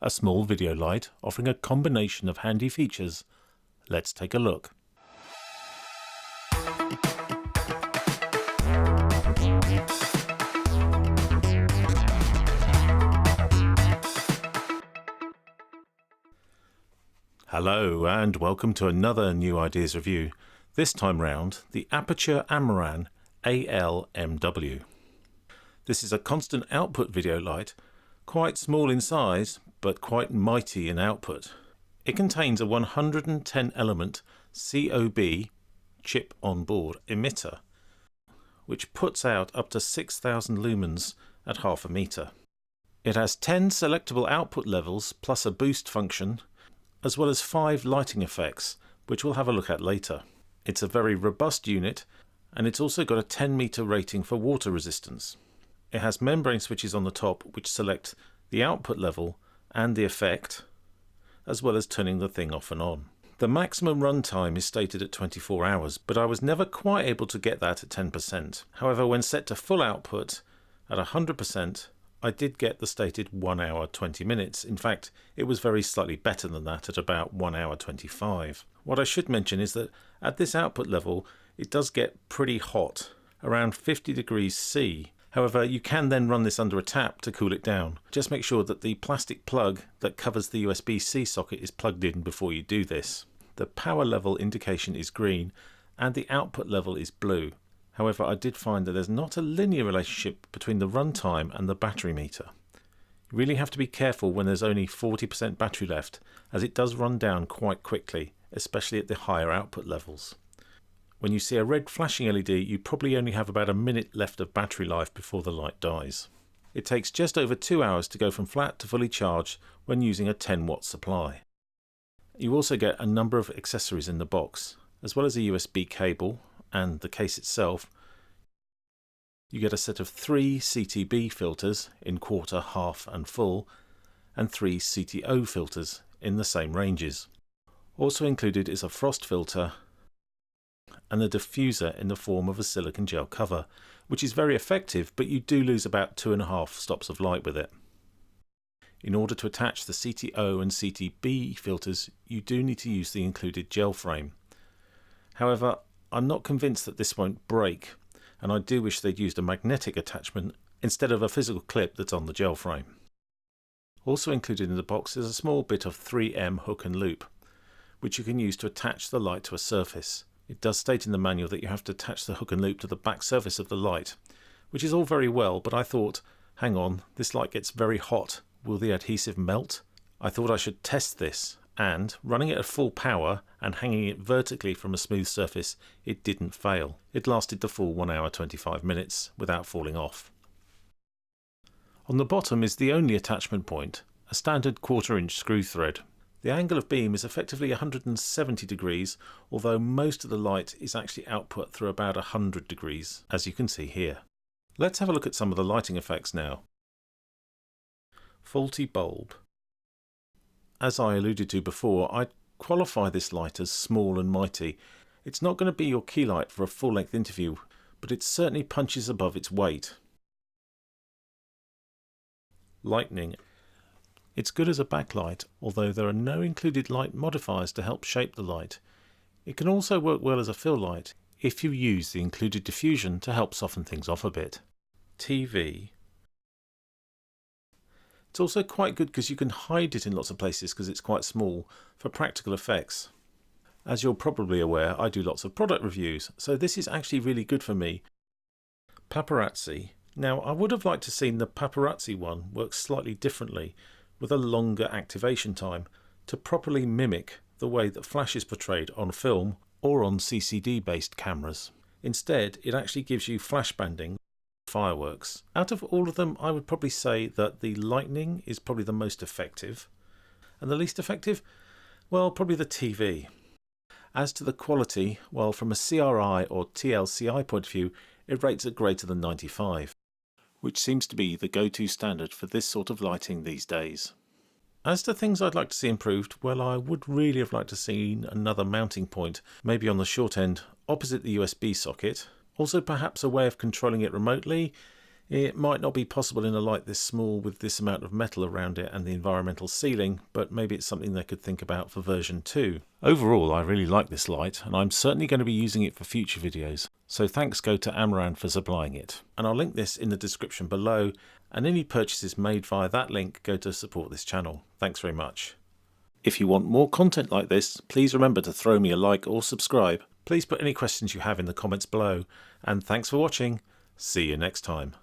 a small video light offering a combination of handy features. Let's take a look. Hello and welcome to another New Ideas review, this time round the Aputure Amaran AL-MW. This is a constant output video light, quite small in size but quite mighty in output. It contains a 110 element C.O.B chip on board emitter, which puts out up to 6,000 lumens at half a meter. It has 10 selectable output levels plus a boost function, as well as 5 lighting effects, which we'll have a look at later. It's a very robust unit, and it's also got a 10 meter rating for water resistance. It has membrane switches on the top which select the output level and the effect, as well as turning the thing off and on. The maximum runtime is stated at 24 hours, but I was never quite able to get that at 10%. However, when set to full output at 100%, I did get the stated 1 hour 20 minutes. In fact, it was very slightly better than that at about 1 hour 25. What I should mention is that at this output level, it does get pretty hot, around 50 degrees C. However, you can then run this under a tap to cool it down. Just make sure that the plastic plug that covers the USB-C socket is plugged in before you do this. The power level indication is green and the output level is blue. However, I did find that there's not a linear relationship between the runtime and the battery meter. You really have to be careful when there's only 40% battery left, as it does run down quite quickly, especially at the higher output levels. When you see a red flashing LED, you probably only have about a minute left of battery life before the light dies. It takes just over 2 hours to go from flat to fully charged when using a 10-watt supply. You also get a number of accessories in the box, as well as a USB cable and the case itself. You get a set of 3 CTB filters in quarter, half and full, and 3 CTO filters in the same ranges. Also included is a frost filter and a diffuser in the form of a silicone gel cover, which is very effective, but you do lose about 2.5 stops of light with it. In order to attach the CTO and CTB filters, you do need to use the included gel frame. However, I'm not convinced that this won't break, and I do wish they'd used a magnetic attachment instead of a physical clip that's on the gel frame. Also included in the box is a small bit of 3M hook and loop, which you can use to attach the light to a surface. It does state in the manual that you have to attach the hook and loop to the back surface of the light, which is all very well, but I thought, hang on, this light gets very hot. Will the adhesive melt? I thought I should test this, and running it at full power and hanging it vertically from a smooth surface, it didn't fail. It lasted the full 1 hour 25 minutes without falling off. On the bottom is the only attachment point, a standard 1/4 inch screw thread. The angle of beam is effectively 170 degrees, although most of the light is actually output through about 100 degrees, as you can see here. Let's have a look at some of the lighting effects now. Faulty bulb. As I alluded to before, I'd qualify this light as small and mighty. It's not going to be your key light for a full-length interview, but it certainly punches above its weight. Lightning. It's good as a backlight, although there are no included light modifiers to help shape the light. It can also work well as a fill light if you use the included diffusion to help soften things off a bit. TV. It's also quite good because you can hide it in lots of places because it's quite small for practical effects. As you're probably aware, I do lots of product reviews, so this is actually really good for me. Paparazzi. Now, I would have liked to have seen the Paparazzi one work slightly differently, with a longer activation time to properly mimic the way that flash is portrayed on film or on CCD based cameras. Instead, it actually gives you flash banding, fireworks. Out of all of them, I would probably say that the lightning is probably the most effective, and the least effective, well, probably the TV. As to the quality, well, from a CRI or TLCI point of view, it rates at greater than 95. Which seems to be the go-to standard for this sort of lighting these days. As to things I'd like to see improved, well, I would really have liked to see another mounting point, maybe on the short end, opposite the USB socket. Also perhaps a way of controlling it remotely, It might not be possible in a light this small with this amount of metal around it and the environmental sealing, but maybe it's something they could think about for version 2. Overall, I really like this light, and I'm certainly going to be using it for future videos, so thanks go to Amaran for supplying it. And I'll link this in the description below, and any purchases made via that link go to support this channel. Thanks very much. If you want more content like this, please remember to throw me a like or subscribe. Please put any questions you have in the comments below, and thanks for watching. See you next time.